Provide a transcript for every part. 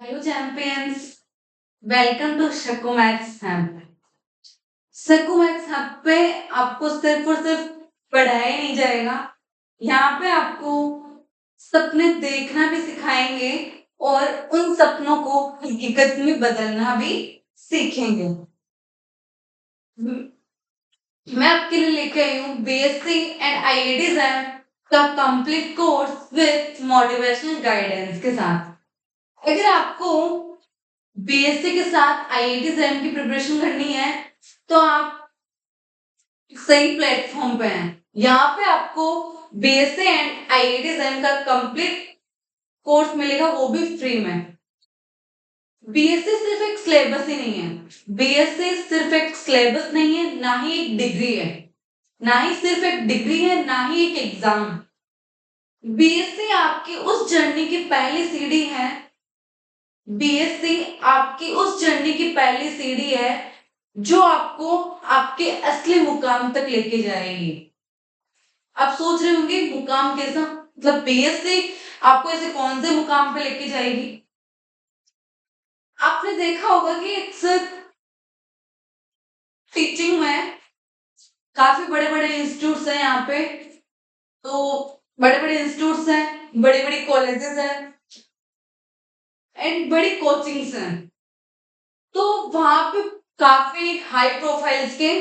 Hello champions, welcome to Shaku maths hub. Shaku maths hub पे आपको सिर्फ और सिर्फ पढ़ाया ही नहीं जाएगा, यहाँ पे आपको सपने देखना भी सिखाएंगे और उन सपनों को हकीकत में बदलना भी सीखेंगे। मैं आपके लिए लेके आई हूँ बीएससी एंड आईआईटी का complete course with motivational guidance के साथ। अगर आपको बीएससी के साथ आईआईटी जैम की प्रिपरेशन करनी है तो आप सही प्लेटफॉर्म पे हैं। यहाँ पे आपको बीएससी एंड आईआईटी जैम का कंप्लीट कोर्स मिलेगा, वो भी फ्री में। बीएससी सिर्फ एक सिलेबस ही नहीं है, बीएससी सिर्फ एक सिलेबस नहीं है, ना ही एक डिग्री है, ना ही सिर्फ एक डिग्री है, ना ही एक एग्जाम। बीएससी आपकी उस जर्नी की पहली सीढ़ी है। बीएससी आपकी उस जर्नी की पहली सीढ़ी है जो आपको आपके असली मुकाम तक लेके जाएगी। आप सोच रहे होंगे मुकाम कैसा, मतलब बीएससी आपको ऐसे कौन से मुकाम पे लेके जाएगी। आपने देखा होगा कि इट्स टीचिंग में काफी बड़े बड़े इंस्टीट्यूट्स हैं यहाँ पे, तो बड़े बड़े इंस्टीट्यूट्स हैं, बड़ी बड़ी कॉलेजेस हैं एंड बड़ी कोचिंग्स हैं, तो वहां पे काफी हाई प्रोफाइल्स के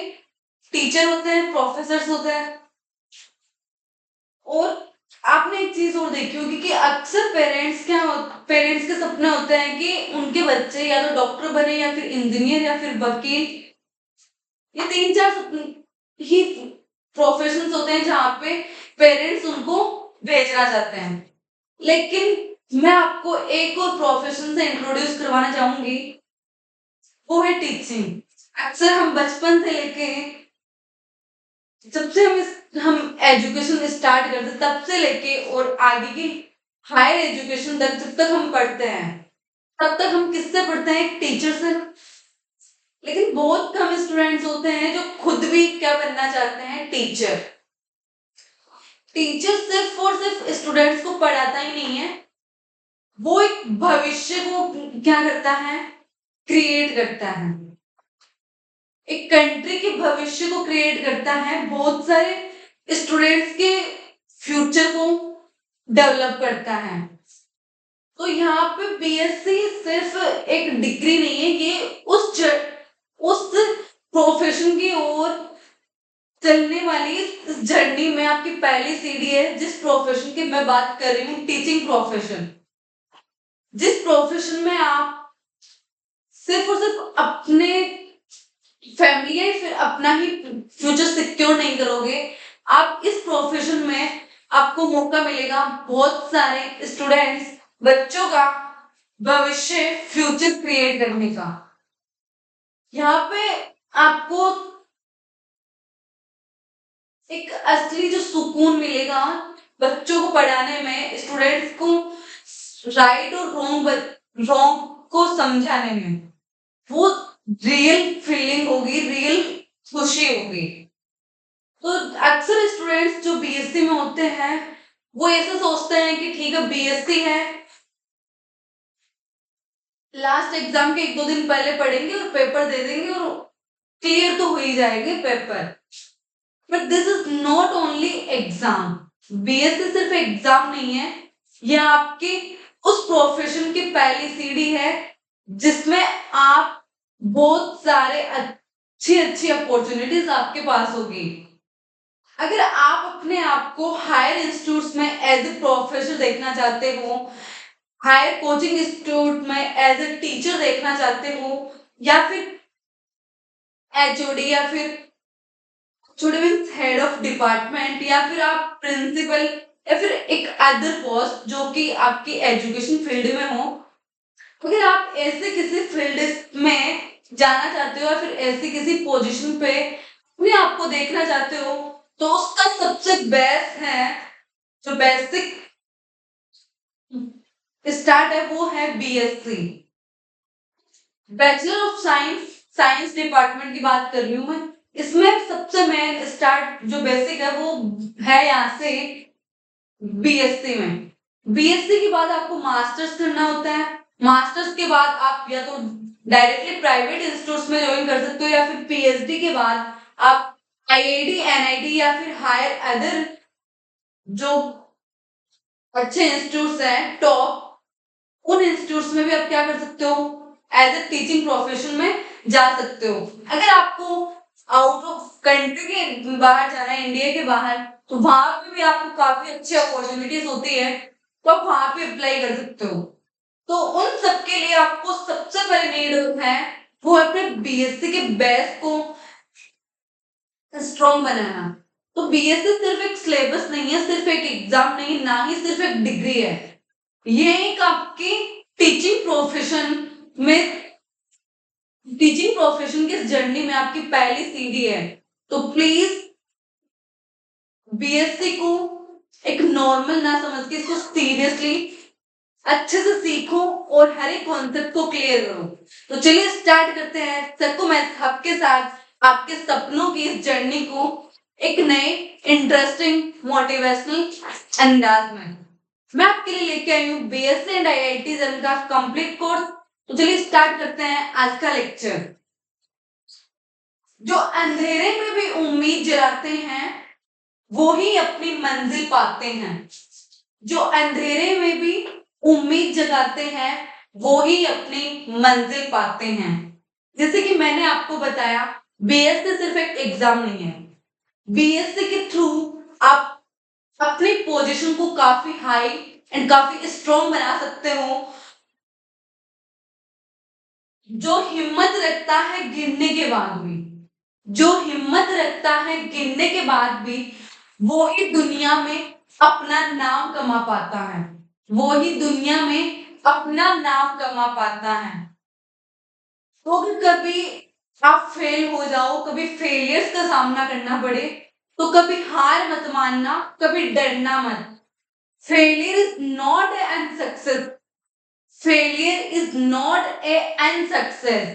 टीचर होते हैं, प्रोफेसर्स होते हैं। और आपने एक चीज और देखी होगी कि अक्सर पेरेंट्स के सपने होते हैं कि उनके बच्चे या तो डॉक्टर बने या फिर इंजीनियर या फिर वकील। ये तीन चार ही प्रोफेशंस होते हैं जहाँ पे पेरेंट्स उनको भेजना चाहते हैं। लेकिन मैं आपको एक और प्रोफेशन से इंट्रोड्यूस करवाना चाहूंगी, वो है टीचिंग। अक्सर हम बचपन से लेके जब से हम एजुकेशन स्टार्ट करते तब से लेके और आगे की हायर एजुकेशन तक, जब तक हम पढ़ते हैं तब तक हम किससे पढ़ते हैं, एक टीचर से। लेकिन बहुत कम स्टूडेंट्स होते हैं जो खुद भी क्या बनना चाहते हैं, टीचर। टीचर सिर्फ और सिर्फ स्टूडेंट्स को पढ़ाता ही नहीं है, वो एक भविष्य को क्या करता है, क्रिएट करता है। एक कंट्री के भविष्य को क्रिएट करता है, बहुत सारे स्टूडेंट्स के फ्यूचर को डेवलप करता है। तो यहाँ पे बीएससी सिर्फ एक डिग्री नहीं है, ये उस प्रोफेशन की ओर चलने वाली इस जर्नी में आपकी पहली सीढ़ी है, जिस प्रोफेशन की मैं बात कर रही हूँ, टीचिंग प्रोफेशन। जिस प्रोफेशन में आप सिर्फ और सिर्फ अपने फैमिली या फिर अपना ही फ्यूचर सिक्योर नहीं करोगे, आप इस प्रोफेशन में आपको मौका मिलेगा बहुत सारे स्टूडेंट्स, बच्चों का भविष्य, फ्यूचर क्रिएट करने का। यहाँ पे आपको एक असली जो सुकून मिलेगा बच्चों को पढ़ाने में, स्टूडेंट्स को राइट और रॉन्ग को समझाने में, वो रियल फीलिंग होगी, रियल खुशी होगी। तो अक्सर स्टूडेंट्स जो बीएससी में होते हैं वो ऐसा सोचते हैं कि ठीक है बीएससी है, लास्ट एग्जाम के एक दो दिन पहले पढ़ेंगे और पेपर दे देंगे और क्लियर तो हो ही जाएंगे paper. But this is not only exam. BSc सिर्फ एग्जाम नहीं है, यह आपकी उस प्रोफेशन की पहली सीढ़ी है जिसमें आप बहुत सारे अच्छी अच्छी अपॉर्चुनिटीज आपके पास होगी। अगर आप अपने आप को हायर इंस्टीट्यूट्स में एज ए प्रोफेसर देखना चाहते हो, हायर कोचिंग इंस्टीट्यूट में एज ए टीचर देखना चाहते हो, या फिर एचओडी, या फिर HOD means head of department, या फिर आप प्रिंसिपल, या फिर एक अदर पोस्ट जो कि आपकी एजुकेशन फील्ड में हो, अगर आप ऐसे किसी फील्ड में जाना चाहते हो या फिर ऐसी किसी पोजीशन पे अपने आप को देखना चाहते हो, तो उसका सबसे बेस्ट है, जो बेसिक स्टार्ट है, वो है BSc, bachelor of science. Science department की बात कर रही हूँ मैं। इसमें सबसे मेन स्टार्ट जो बेसिक है वो है यहाँ से बीएससी में। बीएससी के बाद आपको मास्टर्स करना होता है, मास्टर्स के बाद आप या तो डायरेक्टली प्राइवेट इंस्टीट्यूट्स में ज्वाइन कर सकते हो या फिर पीएचडी के बाद आप आईआईटी, एनआईटी या फिर हायर अदर जो अच्छे इंस्टीट्यूट्स हैं टॉप, उन इंस्टीट्यूट्स में भी आप क्या कर सकते हो, एज ए टीचिंग प्रोफेशन में जा सकते हो। अगर आपको आउट ऑफ कंट्री के बाहर जाना है, इंडिया के बाहर, तो वहां पे भी आपको काफी अच्छी अपॉर्चुनिटीज होती है, तो आप वहां पे अप्लाई कर सकते हो। तो उन सब के लिए आपको सबसे पहले नीड है वो अपने बीएससी के बेस को स्ट्रॉन्ग बनाना। तो बीएससी सिर्फ एक सिलेबस नहीं है, सिर्फ एक एग्जाम नहीं, ना ही सिर्फ एक डिग्री है, ये एक आपकी टीचिंग प्रोफेशन में, टीचिंग प्रोफेशन की जर्नी में आपकी पहली सीढ़ी है। तो प्लीज बीएससी को एक नॉर्मल ना समझ के इसको सीरियसली अच्छे से सीखो और हर एक कॉन्सेप्ट को क्लियर करो। तो चलिए स्टार्ट करते हैं सबको मैथ हब के साथ आपके सपनों की इस जर्नी को एक नए इंटरेस्टिंग मोटिवेशनल अंदाज में। मैं आपके लिए लेके आई हूँ बीएससी एंड आईआईटी का कंप्लीट कोर्स। तो चलिए स्टार्ट करते हैं आज का लेक्चर। जो अंधेरे में भी उम्मीद जलाते हैं वो ही अपनी मंजिल पाते हैं। जो अंधेरे में भी उम्मीद जगाते हैं वो ही अपनी मंजिल पाते हैं। जैसे कि मैंने आपको बताया, बीएससी सिर्फ एक एग्जाम नहीं है, बीएससी के थ्रू आप अपनी पोजीशन को काफी हाई एंड काफी स्ट्रॉन्ग बना सकते हो। जो हिम्मत रखता है गिरने के बाद भी, जो हिम्मत रखता है गिरने के बाद भी, वो ही दुनिया में अपना नाम कमा पाता है, वो ही दुनिया में अपना नाम कमा पाता है। तो अगर कभी आप फेल हो जाओ, कभी फेलियर्स का सामना करना पड़े, तो कभी हार मत मानना, कभी डरना मत। Failure is not an success, failure is not a unsuccess,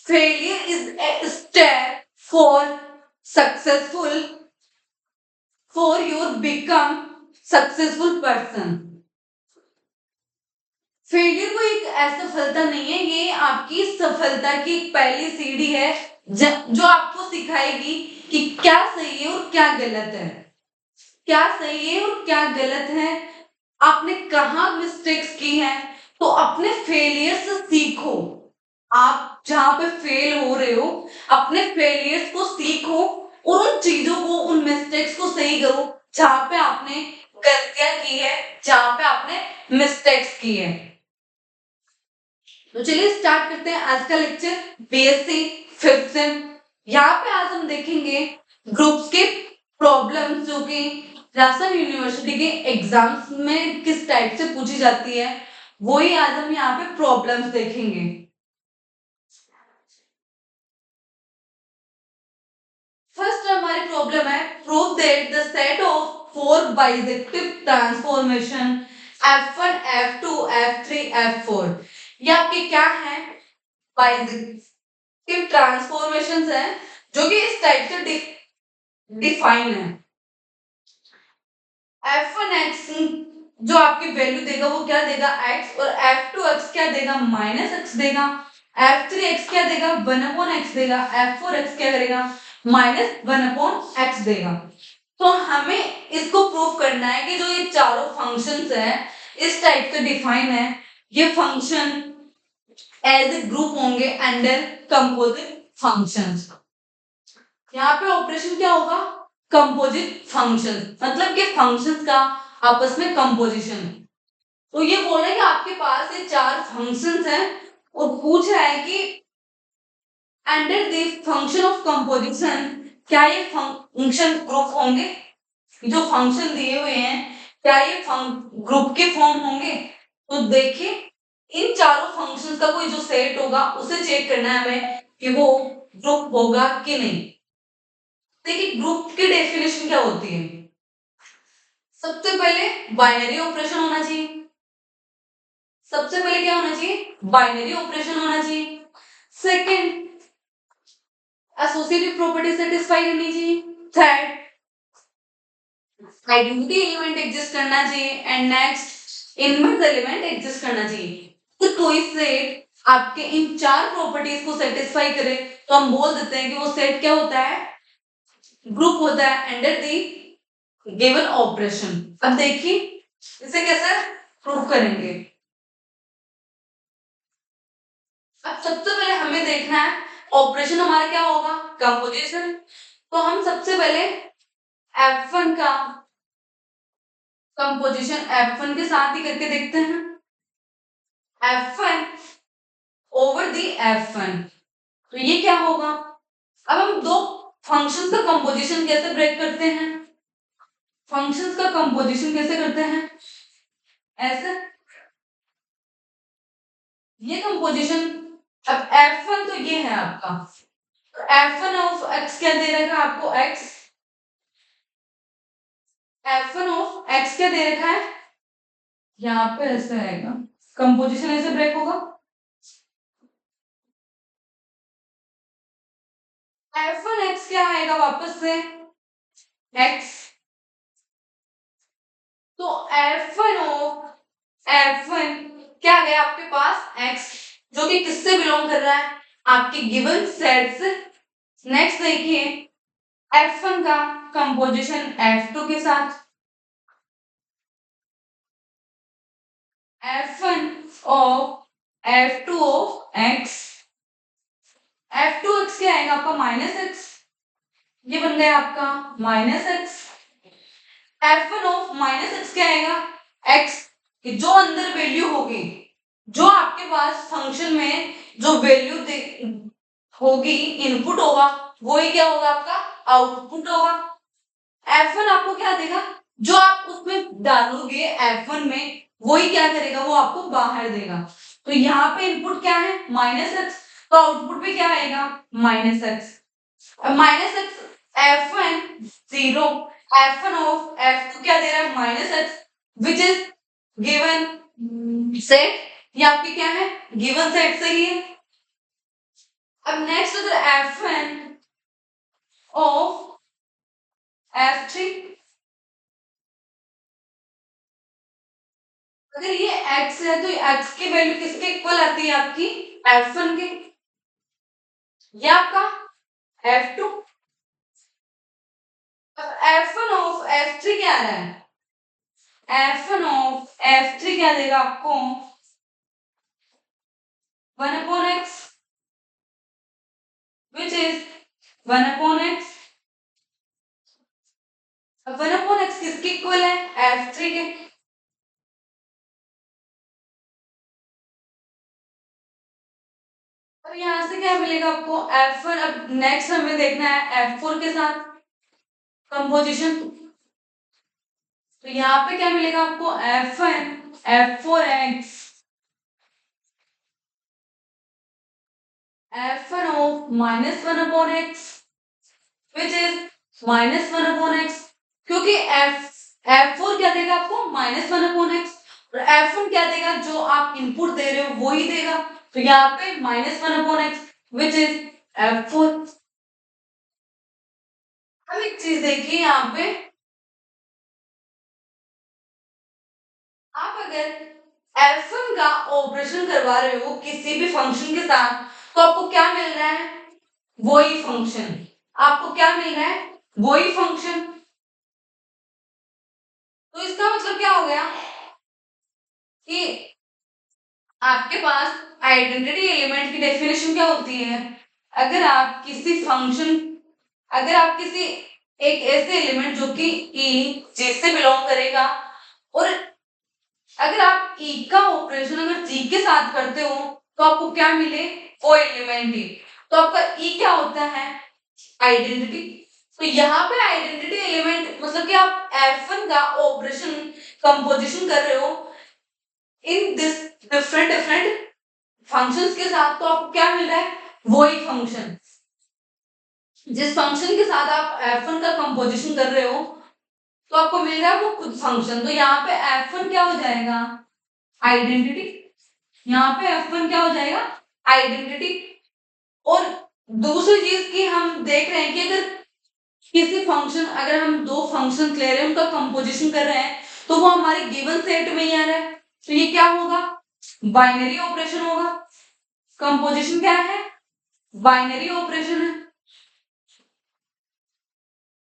failure is a step for successful, for your become successful person। Failure को एक असफलता नहीं है, ये आपकी सफलता की एक पहली सीढ़ी है जो आपको सिखाएगी कि क्या सही है और क्या गलत है, क्या सही है और क्या गलत है, आपने कहाँ मिस्टेक्स की हैं। तो अपने फेलियर से सीखो, आप जहां पे फेल हो रहे हो अपने फेलियर्स को सीखो और उन चीजों को, उन मिस्टेक्स को सही करो जहां पे आपने गलतियां की है, जहां पे आपने मिस्टेक्स की है। तो चलिए स्टार्ट करते हैं आज का लेक्चर बीएससी फिफ्थ सेम। यहाँ पे आज हम देखेंगे ग्रुप्स के प्रॉब्लम्स जो कि राजस्थान यूनिवर्सिटी के एग्जाम्स में किस टाइप से पूछी जाती है, वही आज हम यहाँ पे प्रॉब्लम्स देखेंगे। फर्स्ट हमारी प्रॉब्लम है prove that the set of four bijective transformation F1 F2 F3 F4, ये आपके क्या है, बाइजेक्टिव ट्रांसफॉर्मेशंस हैं जो कि इस टाइप से डिफाइन है। F1x जो आपकी वैल्यू देगा वो क्या देगा x, और F2x क्या देगा -x देगा, F3x क्या देगा 1/x देगा, F4x क्या करेगा -1/x देगा। तो हमें इसको प्रूव करना है कि जो ये चारों फंक्शंस हैं इस टाइप से डिफाइन है, ये फंक्शन एज ए ग्रुप होंगे अंडर कंपोजिट फंक्शंस। यहाँ पे ऑपरेशन क्या होगा, कंपोजिट फंक्शन, मतलब कि फंक्शंस का आपस में कंपोजिशन। तो ये बोल रहा है कि आपके पास ये चार फंक्शंस हैं और पूछ रहा है कि under the function of composition क्या ये फंक्शन ग्रुप होंगे, जो फंक्शन दिए हुए हैं क्या ये ग्रुप के फॉर्म होंगे। तो देखिए इन चारों फंक्शंस का कोई जो सेट होगा उसे चेक करना है हमें कि वो ग्रुप होगा कि नहीं। देखिए ग्रुप की डेफिनेशन क्या होती है, सबसे पहले बाइनरी ऑपरेशन होना चाहिए, सबसे पहले क्या होना चाहिए, बाइनरी ऑपरेशन होना चाहिए। सेकंड एसोसिएटिव प्रॉपर्टी सेटिस्फाई करनी चाहिए। थर्ड आइडेंटिटी एलिमेंट एग्जिस्ट करना चाहिए and next inverse element exist करना चाहिए। तो कोई सेट आपके इन 4 प्रॉपर्टीज को सेटिस्फाई करे तो हम बोल देते हैं कि वो सेट क्या होता है, ग्रुप होता है अंडर द गिवन ऑपरेशन। अब देखिए इसे कैसे प्रूव करेंगे। अब सबसे पहले हमें देखना है ऑपरेशन हमारा क्या होगा, कंपोजिशन। तो हम सबसे पहले F1 का कंपोजिशन F1 के साथ ही करके देखते हैं। F1 ओवर दी F1, तो ये क्या होगा। अब हम दो फंक्शंस का कंपोजिशन कैसे ब्रेक करते हैं, फंक्शंस का कंपोजिशन कैसे करते हैं, ऐसे ये कंपोजिशन। अब F1 तो ये है आपका, तो F1 ऑफ x क्या दे रखा है आपको, x F1 ऑफ x क्या दे रखा है, यहाँ पे ऐसे आएगा, कंपोजिशन ऐसे ब्रेक होगा। F1 x क्या आएगा वापस से x, तो F1 ऑफ F1 क्या आ गया आपके पास x, जो कि किससे बिलोंग कर रहा है, आपके गिवन सेट से। नेक्स्ट देखिए F1 का कंपोजिशन F2 के साथ, F1 of F2 of x, F2x क्या आएगा आपका माइनस x, ये बन गया आपका minus x। F1 of minus x क्या आएगा, x कि जो अंदर वैल्यू होगी, जो आपके पास फंक्शन में जो वैल्यू होगी, इनपुट होगा, वही क्या होगा आपका आउटपुट होगा। F1 आपको क्या देगा, जो आप उसमें डालोगे F1 में वही क्या करेगा, वो आपको बाहर देगा। तो यहाँ पे इनपुट क्या है माइनस एक्स, तो आउटपुट भी क्या आएगा minus x. Minus x F1 0, F1 of F2 क्या दे रहा है minus x, which is given set, ये आपकी क्या है गिवन सेट से ही है। अब नेक्स्ट अगर F1 ऑफ F3, अगर ये x है तो x की वैल्यू किसके इक्वल आती है आपकी F1 के, ये आपका F2। अब F1 ऑफ F3 क्या आ रहा है, F1 ऑफ F3 क्या देगा आपको 1 upon x, which is 1 upon x। अब 1 upon x किसके इक्वल है F3 के, अब यहां से क्या मिलेगा आपको F1। अब नेक्स्ट हमें देखना है F4 के साथ कंपोजिशन, तो यहाँ पे क्या मिलेगा आपको F1 F4x, F1 of minus 1 upon x, which is minus 1 upon x, क्योंकि F4 क्या देगा आपको माइनस 1 अपॉन x, और F1 क्या देगा, जो आप इनपुट दे रहे हो वही देगा, तो यहाँ पे minus 1 upon x, which is F4। अब एक चीज देखिए यहाँ पे, आप अगर F1 का ऑपरेशन करवा रहे हो किसी भी फंक्शन के साथ, तो आपको क्या मिल रहा है, वही फंक्शन, आपको क्या मिल रहा है वही फंक्शन। तो इसका मतलब क्या हो गया कि आपके पास आइडेंटिटी एलिमेंट की डेफिनेशन क्या होती है, अगर आप किसी फंक्शन, अगर आप किसी एक ऐसे एलिमेंट जो कि ई जे से बिलोंग करेगा, और अगर आप ई का ऑपरेशन अगर जी के साथ करते हो तो आपको क्या मिले, वो एलिमेंट ही, तो आपका ई क्या होता है आइडेंटिटी। तो यहाँ पे आइडेंटिटी एलिमेंट मतलब कि आप F1 का ऑपरेशन कंपोजिशन कर रहे हो इन दिस डिफरेंट फंक्शंस के साथ, तो आपको क्या मिल रहा है वही फंक्शन, जिस फंक्शन के साथ आप F1 का कंपोजिशन कर रहे हो तो आपको मिल रहा है वो खुद फंक्शन। तो यहाँ पे F1 क्या हो जाएगा आइडेंटिटी, यहाँ पे F1 क्या हो जाएगा आइडेंटिटी। और दूसरी चीज की हम देख रहे हैं कि अगर किसी फंक्शन, अगर हम दो फंक्शन ले रहे हैं उनका कंपोजिशन कर रहे हैं तो वो हमारे गिवन सेट में ही आ रहा है, तो ये क्या होगा बाइनरी ऑपरेशन होगा। कंपोजिशन क्या है? बाइनरी ऑपरेशन है।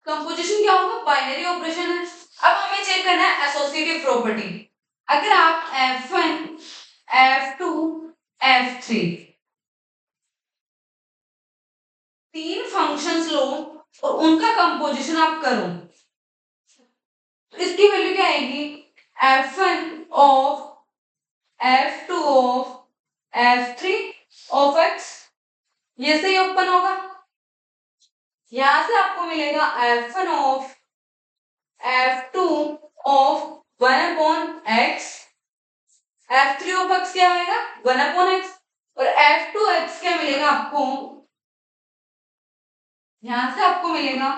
कंपोजिशन क्या होगा? बाइनरी ऑपरेशन है। अब हमें चेक करना है एसोसिएटिव प्रॉपर्टी। अगर आप F1, F2, F3 तीन फंक्शंस लो और उनका कंपोजिशन आप करो, तो इसकी वैल्यू क्या आएगी? F1 of F2 of F3 of x, ये से ही ओपन होगा। यहां से आपको मिलेगा F1 of F2 of 1 upon x, F3 of x क्या आएगा? 1 अपॉन x, और F2 x क्या मिलेगा आपको? यहां से आपको मिलेगा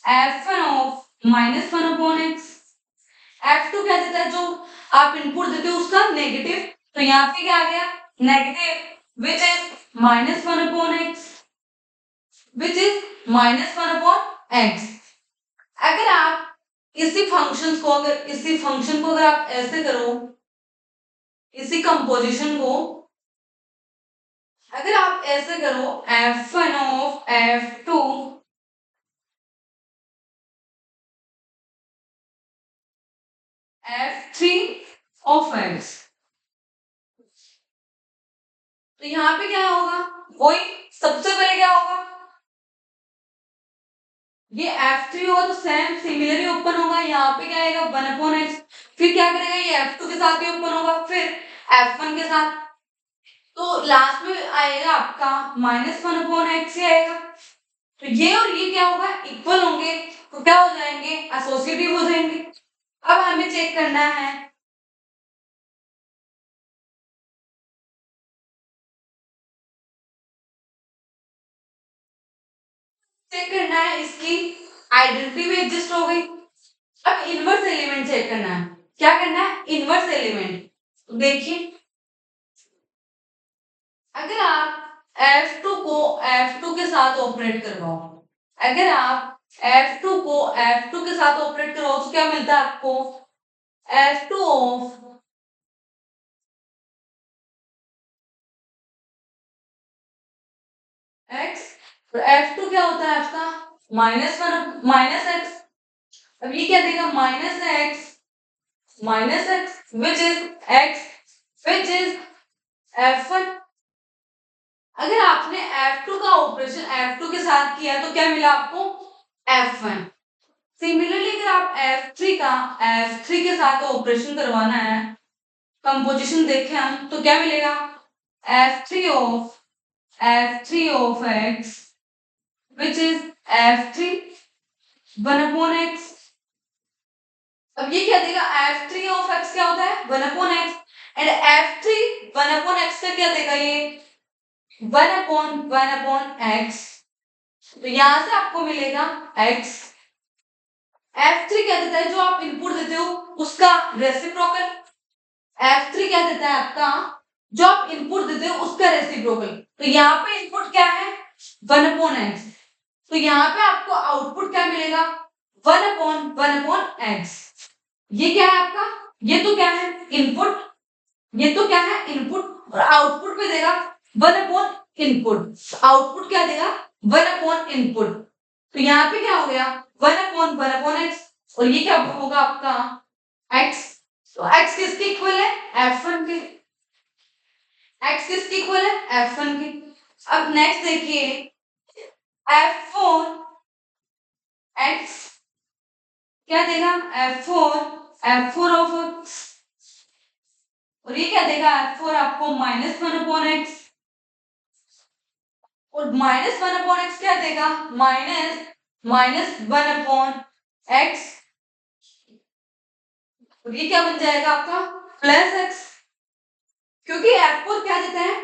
F1 of -1 upon x। F2 क्या देता है? जो आप इनपुट देते हो उसका नेगेटिव, तो यहाँ पे क्या आ गया? Negative which is -1 upon x, which is -1 upon x। अगर आप इसी फंक्शन को अगर आप ऐसे करो, इसी कंपोजिशन को अगर आप ऐसे करो, F1 of F2 F3 of x, तो यहाँ पे क्या होगा? वही सबसे पहले क्या होगा? ये F3 होगा तो सेम सिमिलरली ओपन होगा। यहाँ पे क्या आएगा? 1 अपॉन x। फिर क्या करेगा? ये F2 के साथ भी ओपन होगा, फिर F1 के साथ, तो लास्ट में आएगा आपका -1 अपॉन x ही आएगा। तो ये और ये क्या होगा? इक्वल होंगे, तो क्या हो जाएंगे? एसोसिएटिव हो जाएंगे। अब हमें चेक करना है इसकी आइडेंटिटी भी एग्जिस्ट हो गई। अब इनवर्स एलिमेंट चेक करना है। क्या करना है? Inverse element. तो देखिए, अगर आप F2 को F2 के साथ ऑपरेट करवाओ, अगर आप F2 को F2 के साथ ऑपरेट करवाओ तो क्या मिलता है आपको? F2 ऑफ x, तो F2 क्या होता है आपका? -1 माइनस x। अब ये क्या देगा? -x which is x which is F1। अगर आपने F2 का ऑपरेशन F2 के साथ किया तो क्या मिला आपको? F1। सिमिलरली अगर आप F3 का F3 के साथ ऑपरेशन करवाना है, कंपोजिशन देखें हम, तो क्या मिलेगा? F3 of x which is F3 1 upon x। अब ये क्या देगा? F3 ऑफ x क्या होता है? 1 upon x, and F3 1 upon x का क्या देगा? ये 1 upon x, तो यहां से आपको मिलेगा x। F3 क्या देता है? जो आप इनपुट देते हो उसका रेसिप्रोकल। F3 क्या देता है आपका? जो आप इनपुट देते हो उसका रेसिप्रोकल। तो यहाँ पे इनपुट क्या है? 1 अपॉन x, तो यहाँ पे आपको आउटपुट क्या मिलेगा? 1 अपॉन x। ये क्या है आपका? ये तो क्या है? इनपुट। ये तो क्या है? इनपुट, और आउटपुट पे देगा 1 अपॉन इनपुट। आउटपुट क्या देगा? 1 अपॉन इनपुट। तो यहाँ पे क्या हो गया? 1 अपॉन x, और ये क्या होगा आपका? x। तो x किसके इक्वल है? F1 के। x किसके इक्वल है? F1 के। अब नेक्स्ट देखिए, F4 x क्या देगा? F4 ऑफ x, और ये क्या देगा? F4 आपको -1 अपॉन x, और -1 अपॉन x क्या देगा? -1 अपॉन x, और ये क्या बन जाएगा आपका? +x। क्योंकि F4 क्या देता है?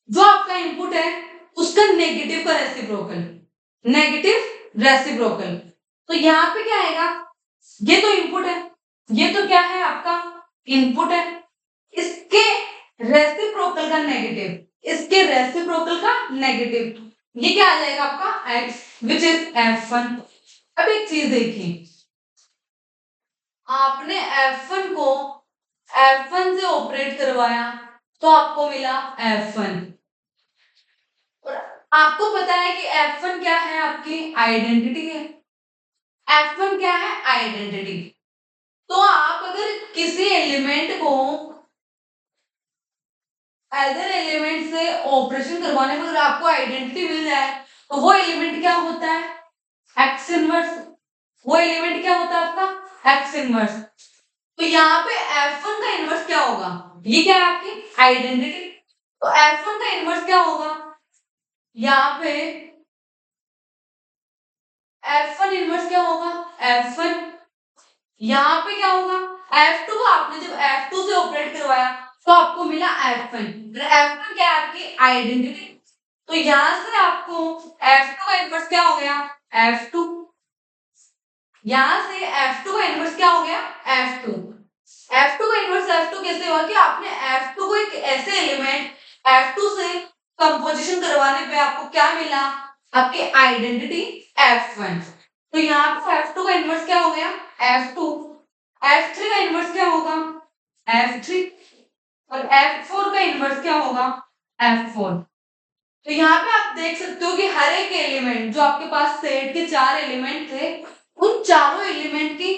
जो आपका इनपुट है उसका नेगेटिव का रेसिप्रोकल, नेगेटिव रेसिप्रोकल। तो यहाँ पे क्या आएगा? ये तो इनपुट है, ये तो क्या है आपका? इनपुट है, इसके रेसिप्रोकल का नेगेटिव, इसके रेसिप्रोकल का नेगेटिव, ये क्या आ जाएगा आपका? x which is F1। अब एक चीज देखिए, आपने F1 को F1 से ऑपरेट करवाया, तो आपको मिला F1। और आपको पता है कि F1 क्या है, आपकी आइडेंटिटी है। F1 क्या है, आइडेंटिटी। तो आप अगर किसी एलिमेंट को अदर एलिमेंट से ऑपरेशन करवाने पर अगर आपको आइडेंटिटी मिल जाए तो वो एलिमेंट क्या होता है, एक्स इनवर्स। वो एलिमेंट क्या होता है आपका, एक्स इनवर्स। तो यहाँ पे F1 का इनवर्स क्या होगा, ये क्या है आपकी आइडेंटिटी। तो F1 का इनवर्स क्या होगा, यहाँ पे F1 इनवर्स क्या होगा, F1। यहाँ पे क्या होगा, F2 को आपने जब F2 से ऑपरेट करवाया तो आपको मिला F1। F1 क्या है आपकी आइडेंटिटी। तो यहां से आपको F2 का इनवर्स क्या हो गया, F2। यहां से F2 का इनवर्स क्या हो गया, F2। F2 का इनवर्स F2 कैसे हुआ कि आपने F2 को एक ऐसे एलिमेंट F2 से कंपोजिशन करवाने पे आपको क्या मिला, आपकी आइडेंटिटी F1। तो यहाँ पे F2 का इनवर्स क्या हो गया, F2। F3 का इनवर्स क्या होगा, F3। और F4 का इनवर्स क्या होगा, F4। तो यहाँ पे आप देख सकते हो कि हर एक एलिमेंट जो आपके पास सेट के 4 एलिमेंट थे, उन चारों एलिमेंट की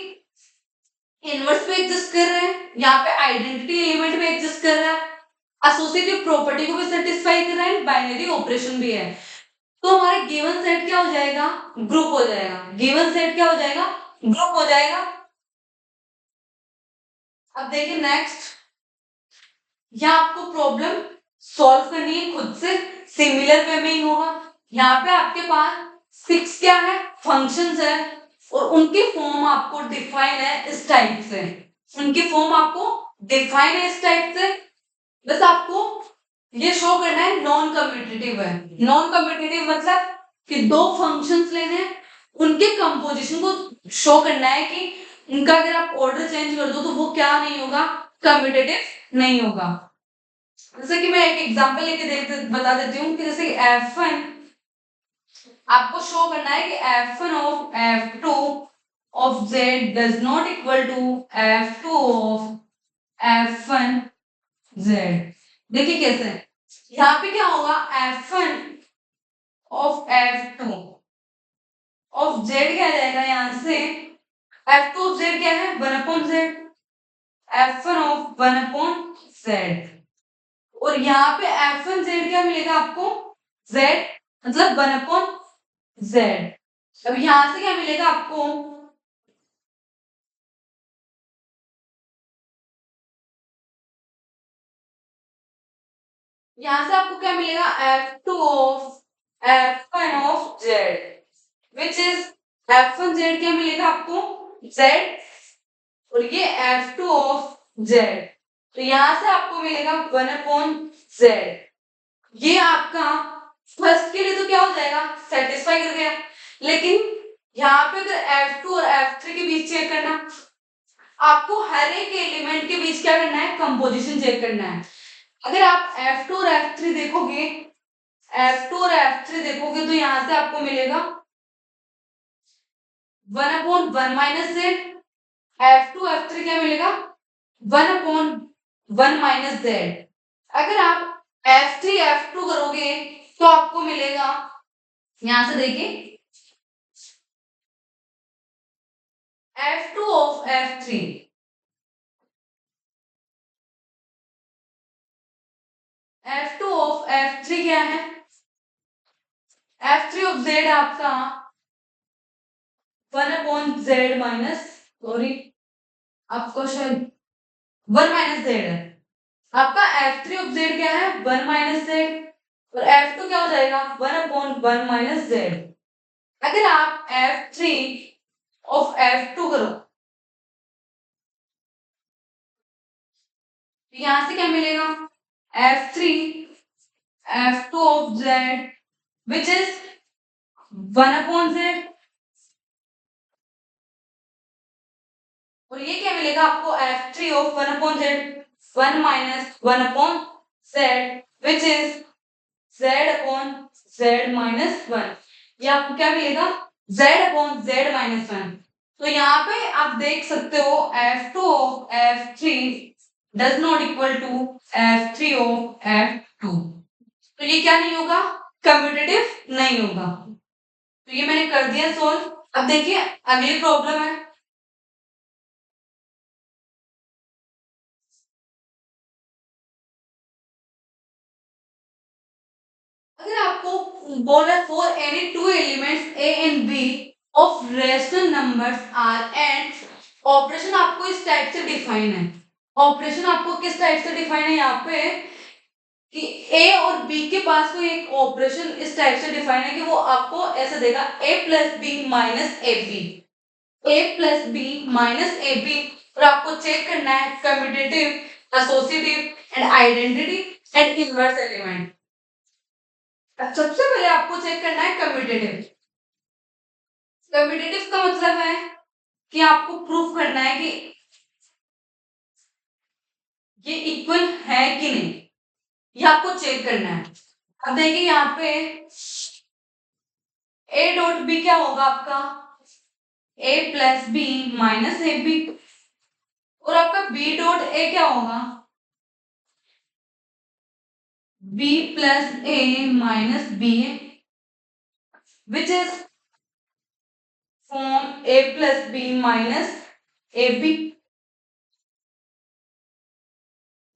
इनवर्स पे एग्जिस्ट कर रहे हैं, यहाँ पे आइडेंटिटी एलिमेंट में एग्जिस्ट कर रहा है, एसोसिएटिव प्रॉपर्टी को भी सेटिस्फाई कर रहा है, बाइनरी ऑपरेशन भी है। तो हमारा गिवन सेट क्या हो जाएगा, ग्रुप हो जाएगा। गिवन सेट क्या हो जाएगा, ग्रुप हो जाएगा। अब देखिए नेक्स्ट, यहाँ आपको प्रॉब्लम सॉल्व करनी है खुद से, सिमिलर वे में ही होगा। यहाँ पे आपके पास 6 क्या है, फंक्शंस है और उनके फॉर्म आपको डिफाइन है इस टाइप से। उनकी फॉर्म आपको डिफाइन है इस टाइप से। बस आपको ये शो करना है नॉन कम्यूटेटिव है। नॉन कम्यूटेटिव मतलब कि दो फंक्शंस लेने हैं, उनके कंपोजिशन को शो करना है कि उनका अगर आप ऑर्डर चेंज कर दो तो वो क्या नहीं होगा, कम्यूटेटिव नहीं होगा। जैसे कि मैं एक एग्जांपल लेके बता देती हूँ कि जैसे F1 आपको शो करना है कि F1 of F2 of Z does not equal to F2 of F1 Z। देखिए कैसे, यहाँ पे क्या होगा, F1 of F2 of Z क्या आ जाएगा, यहाँ से F2 ऑफ Z क्या है, 1/Z। F1 ऑफ 1/Z और यहाँ पे F1Z क्या मिलेगा आपको, Z मतलब 1/Z। अब यहाँ से क्या मिलेगा आपको, यहाँ से आपको क्या मिलेगा, F2 of F1 of Z which is F1Z क्या मिलेगा आपको, Z और ये F2 ऑफ Z। तो यहाँ से आपको मिलेगा 1/Z। ये आपका फर्स्ट के लिए तो क्या हो जाएगा, सेटिस्फाई कर गया। लेकिन यहाँ पे अगर F2 और F3 के बीच चेक करना, आपको हर एक एलिमेंट के बीच क्या करना है, कंपोजिशन चेक करना है। अगर आप F2 और F3 देखोगे, F2 और F3 देखोगे तो यहाँ से आपको मिलेगा 1/1 माइनस Z। F2 F3 क्या मिलेगा, 1/1 माइनस Z। अगर आप F3 F2 करोगे तो आपको मिलेगा, यहां से देखिए F2 of F3, F2 of F3 क्या है, F3 ऑफ Z आपका 1/Z माइनस, सॉरी आपको शायद 1 माइनस Z है। आपका F3 ऑफ Z क्या है, 1 माइनस Z और F2 क्या हो जाएगा, 1/1 माइनस Z। अगर आप F3 ऑफ F2 करो तो यहां से क्या मिलेगा, F3 F2 of Z which is 1/Z और ये क्या मिलेगा आपको, F3 of 1/Z 1 minus 1/Z which is Z/Z minus 1। ये आपको क्या मिलेगा, Z/Z माइनस 1। तो यहाँ पे आप देख सकते हो F2 of F3 does not equal to F3 of F2। तो ये क्या नहीं होगा, कम्यूटेटिव नहीं होगा। तो ये मैंने कर दिया सोल्व। अब देखिए अगली प्रॉब्लम है। अगर आपको बोला for any two elements A and B of rational numbers R and operation आपको इस टाइप से डिफाइन है। ऑपरेशन आपको किस टाइप से डिफाइन है यहाँ पे कि ए और बी के पास कोई एक ऑपरेशन इस टाइप से डिफाइन है कि वो आपको ऐसे देगा a plus B minus A B, A plus B minus A B. और आपको चेक करना है commutative, associative and identity and inverse element. सबसे पहले आपको चेक करना है कम्यूटेटिव। कम्यूटेटिव का मतलब है कि आपको प्रूफ करना है कि ये इक्वल है कि नहीं, ये आपको चेक करना है। अब देखिए यहाँ पे ए डॉट बी क्या होगा आपका, a plus B minus A B. और आपका बी डॉट ए क्या होगा, b plus a minus b A, which is form a plus B minus A b.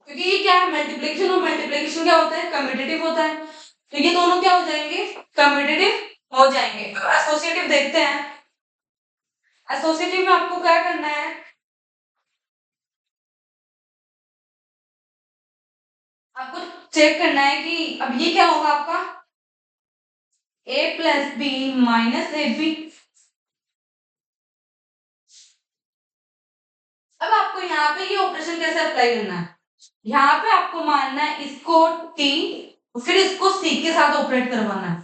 क्योंकि ये क्या है, मल्टीप्लिकेशन, और मल्टीप्लिकेशन क्या होता है, कम्यूटेटिव होता है। तो ये दोनों क्या हो जाएंगे, कम्यूटेटिव हो जाएंगे। एसोसिएटिव देखते हैं। एसोसिएटिव में आपको क्या करना है, आपको चेक करना है कि अब ये क्या होगा आपका a plus B minus A B. अब आपको यहाँ पे ये ऑपरेशन कैसे अप्लाई करना है, यहाँ पे आपको मानना है इसको t, फिर इसको c के साथ ऑपरेट करवाना है।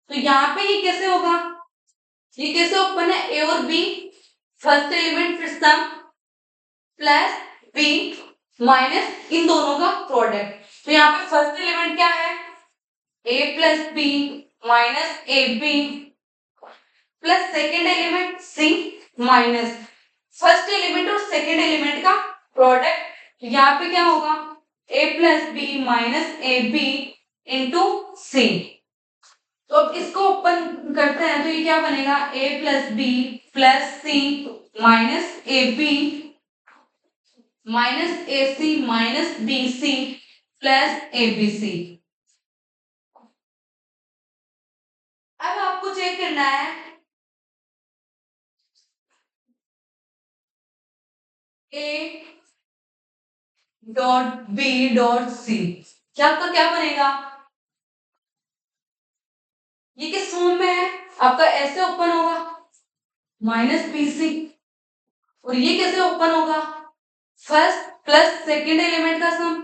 तो यहाँ पे ये कैसे होगा, ये कैसे ओपन है, a और b फर्स्ट एलिमेंट फिर सम प्लस b माइनस इन दोनों का प्रोडक्ट। तो यहाँ पे फर्स्ट एलिमेंट क्या है, a plus B minus A b plus second element c minus first element और सेकेंड एलिमेंट का प्रोडक्ट। यहाँ पे क्या होगा, a plus B minus A b into c. तो अब इसको ओपन करते हैं तो ये क्या बनेगा, a plus B plus C minus A B minus A C minus B C plus A B C. अब आपको चेक करना है a dot B dot C, क्या आपका क्या बनेगा, ये किस फॉर्म में है, आपका ऐसे ओपन होगा माइनस बी सी, और ये कैसे ओपन होगा, फर्स्ट प्लस सेकेंड एलिमेंट का sum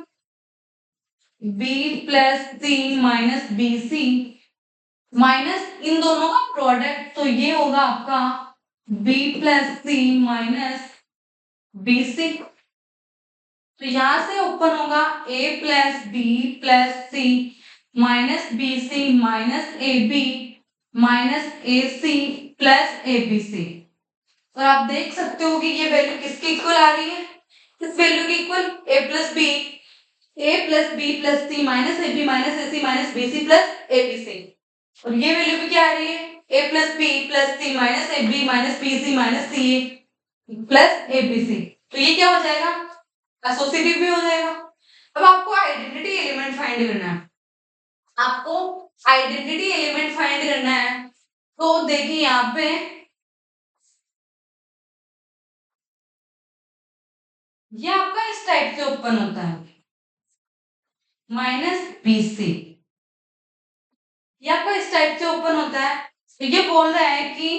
b plus C minus B C minus इन दोनों का प्रोडक्ट। तो ये होगा आपका b plus C minus B C. तो यहां से ओपन होगा a plus B plus C minus B C minus A B minus A C plus A B C. और आप देख सकते हो कि ये वैल्यू किसके इक्वल आ रही है, किस वैल्यू के equal, a plus B, a plus B plus C minus A B minus A C minus B C plus A B C. और ये वैल्यू भी क्या आ रही है, a plus B plus C minus A B minus B C minus C plus A B C. तो ये क्या हो जाएगा, एसोसिएटिव भी हो जाएगा। अब आपको आइडेंटिटी एलिमेंट फाइंड करना है, आपको आइडेंटिटी एलिमेंट फाइंड करना है। तो देखिए यहाँ पे ये आपका इस टाइप से ओपन होता है माइनस बी सी, ये आपका इस टाइप से ओपन होता है। तो ये बोल रहा है कि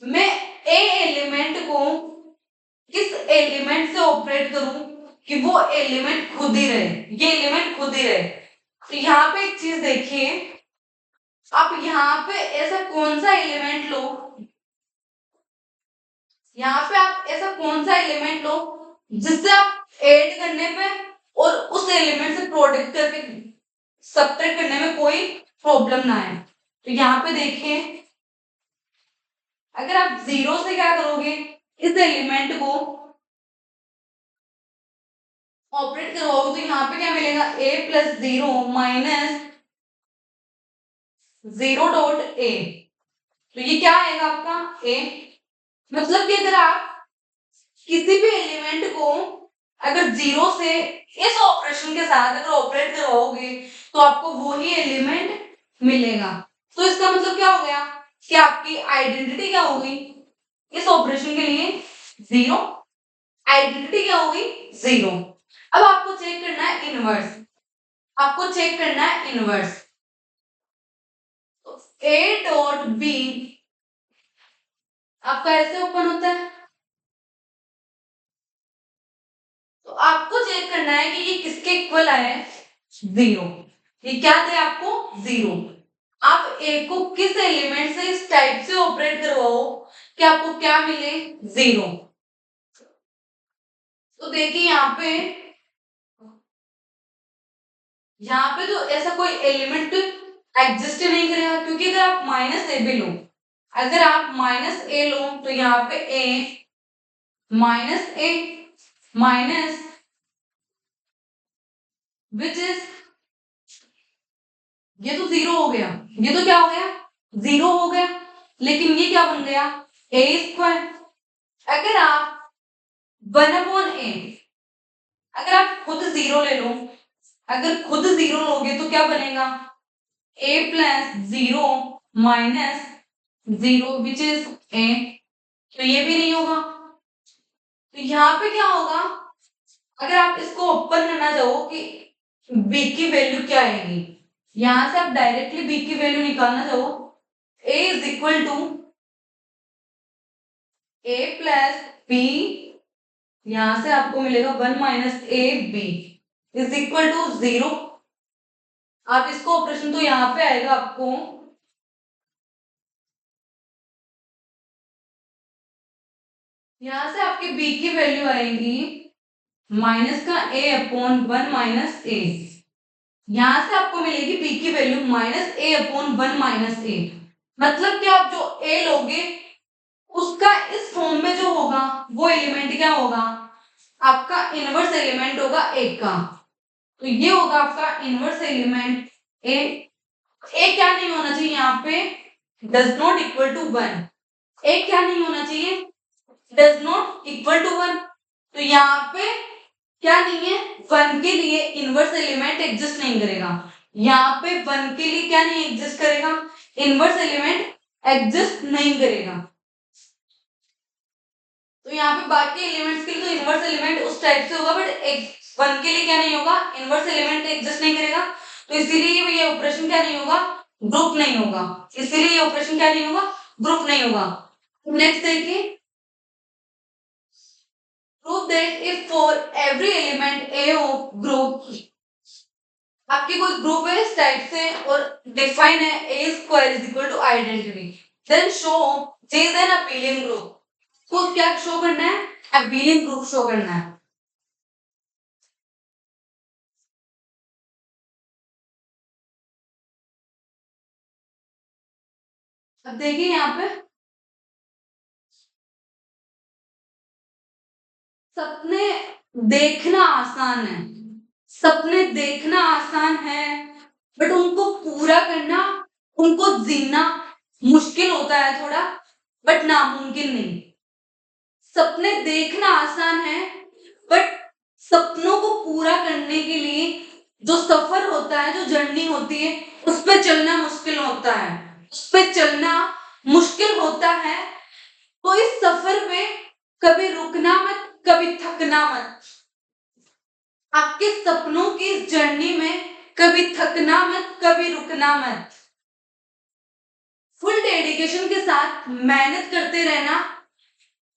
मैं ए एलिमेंट को किस एलिमेंट से ऑपरेट करूं कि वो एलिमेंट खुद ही रहे, ये एलिमेंट खुद ही रहे। तो यहाँ पे एक चीज देखिए, आप यहाँ पे ऐसा कौन सा एलिमेंट लो, यहाँ पे आप ऐसा कौन सा एलिमेंट लो जिससे आप ऐड करने पे और उस एलिमेंट से प्रोडक्ट करके सब्ट्रैक्ट करने में कोई प्रॉब्लम ना आए। तो यहाँ पे देखिए अगर आप जीरो से क्या करोगे, इस एलिमेंट को ऑपरेट करवाओगे तो यहाँ पे क्या मिलेगा, a प्लस 0 माइनस 0.a, तो ये क्या आएगा आपका a। मतलब कि अगर आप किसी भी एलिमेंट को अगर जीरो से इस ऑपरेशन के साथ अगर ऑपरेट करवाओगे तो आपको वो ही एलिमेंट मिलेगा। तो इसका मतलब क्या हो गया कि आपकी आइडेंटिटी क्या हो गई इस ऑपरेशन के लिए, जीरो। आइडेंटिटी क्या होगी, जीरो। अब आपको चेक करना है इनवर्स, आपको चेक करना है इनवर्स। तो ए डॉट बी आपका ऐसे ओपन होता है, तो आपको चेक करना है कि ये किसके इक्वल आए, जीरो। ये क्या थे आपको, जीरो। आप ए को किस एलिमेंट से इस टाइप से ऑपरेट करवाओ कि आपको क्या मिले, जीरो। तो देखिए यहाँ पे तो ऐसा कोई एलिमेंट एग्जिस्ट नहीं करेगा, क्योंकि अगर आप माइनस ए भी लो, अगर आप माइनस ए लो तो यहाँ पे ए माइनस विच इज, ये तो जीरो हो गया, ये तो क्या हो गया, जीरो हो गया। लेकिन ये क्या बन गया, ए स्क्वायर। अगर आप 1/a, अगर आप खुद जीरो ले लो, अगर खुद जीरो लोगे तो क्या बनेगा, a plus 0 minus 0 which is a, तो ये भी नहीं होगा। तो यहाँ पे क्या होगा, अगर आप इसको ओपन करना चाहो कि b की वैल्यू क्या आएगी, यहां से आप डायरेक्टली b की वैल्यू निकालना चाहो, a is equal to a plus b, यहां से आपको मिलेगा 1 minus A B is equal to 0। आप इसको ऑपरेशन तो यहाँ पे आएगा आपको, यहां से आपके b की वैल्यू आएगी माइनस का a अपॉन 1 माइनस ए, यहां से आपको मिलेगी b की value minus a upon 1 minus a. मतलब कि आप जो a लोगे उसका इस फॉर्म में जो होगा वो एलिमेंट क्या होगा, आपका इनवर्स एलिमेंट होगा a का। तो ये होगा आपका इनवर्स एलिमेंट a। ए क्या नहीं होना चाहिए यहाँ पे, डज नॉट इक्वल टू 1। ए क्या नहीं होना चाहिए, डज नॉट इक्वल टू 1। तो यहाँ पे क्या नहीं है, 1 के लिए इनवर्स एलिमेंट एग्जिस्ट नहीं करेगा। यहाँ पे 1 के लिए क्या नहीं एग्जिस्ट करेगा, इनवर्स एलिमेंट एग्जिस्ट नहीं करेगा। तो यहाँ पे बाकी एलिमेंट्स के लिए तो इनवर्स एलिमेंट उस टाइप से होगा, बट 1 के लिए क्या नहीं होगा, इनवर्स एलिमेंट एग्जिस्ट नहीं करेगा। तो इसीलिए ये ऑपरेशन क्या नहीं होगा, ग्रुप नहीं होगा। इसीलिए ये ऑपरेशन क्या नहीं होगा, ग्रुप नहीं होगा। नेक्स्ट देखिए, prove that if for every element A of group, आपके कोई ग्रुप है इस टाइप से और डिफाइन है a square is equal to identity, then show G is an abelian group. तो क्या शो करना है, अबेलियन ग्रुप शो करना है। अब देखिए यहाँ पे सपने देखना आसान है, सपने देखना आसान है, बट उनको पूरा करना, उनको जीना मुश्किल होता है थोड़ा, बट नामुमकिन नहीं। सपने देखना आसान है, बट सपनों को पूरा करने के लिए जो सफर होता है, जो जर्नी होती है, उस पर चलना मुश्किल होता है, उस पर चलना मुश्किल होता है। तो इस सफर में कभी रुकना मत, कभी थकना मत। आपके सपनों की इस जर्नी में कभी थकना मत, कभी रुकना मत। फुल डेडिकेशन के साथ मेहनत करते रहना,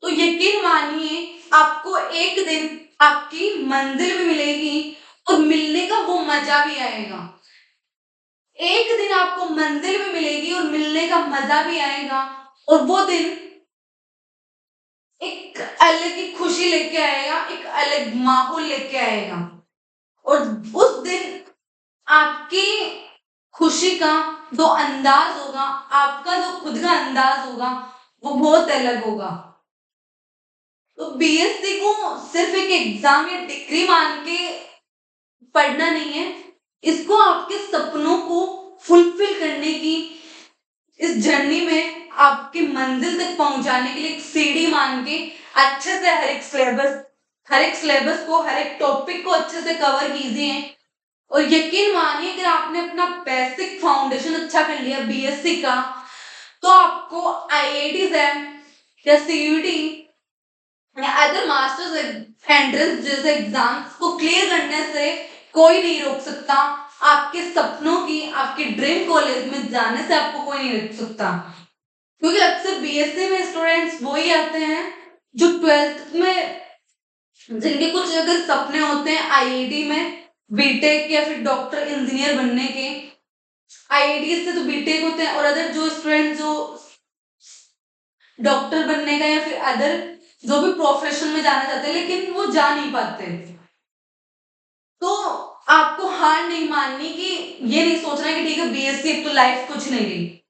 तो यकीन मानिए आपको एक दिन आपकी मंजिल भी मिलेगी और मिलने का वो मजा भी आएगा। एक दिन आपको मंजिल भी मिलेगी और मिलने का मजा भी आएगा, और वो दिन एक अलग ही खुशी लेके आएगा, एक अलग माहौल लेके आएगा। और उस दिन आपकी खुशी का जो अंदाज होगा, आपका जो खुद का अंदाज होगा, वो बहुत अलग होगा। तो बीएससी को सिर्फ एक एग्जाम या डिग्री मान के पढ़ना नहीं है, इसको आपके सपनों को फुलफिल करने की इस जर्नी में आपकी मंजिल तक पहुंचाने के लिए एक सीढ़ी मान के अच्छे से हर एक सिलेबस को, हर एक टॉपिक को अच्छे से कवर कीजिए। और यकीन मानिए अगर आपने अपना बेसिक फाउंडेशन अच्छा कर लिया बीएससी का, तो आपको आईआईटी या सीयूटी या अदर मास्टर्स एंट्रेंस जैसे एग्जाम्स को क्लियर करने से कोई नहीं रोक सकता। आपके सपनों की, आपके ड्रीम कॉलेज में जाने से आपको कोई नहीं रोक सकता। क्योंकि अक्सर बीएससी में स्टूडेंट्स वही आते हैं जो 12th में, जिनके कुछ अगर सपने होते हैं आईआईटी में बीटेक या फिर डॉक्टर इंजीनियर बनने के, आईआईटी से तो बीटेक होते हैं, और अदर जो स्टूडेंट जो डॉक्टर बनने का या फिर अदर जो भी प्रोफेशन में जाना चाहते हैं लेकिन वो जा नहीं पाते, तो आपको हार नहीं माननी कि ये नहीं सोचना कि ठीक है बीएससी अब तो लाइफ कुछ नहीं रही।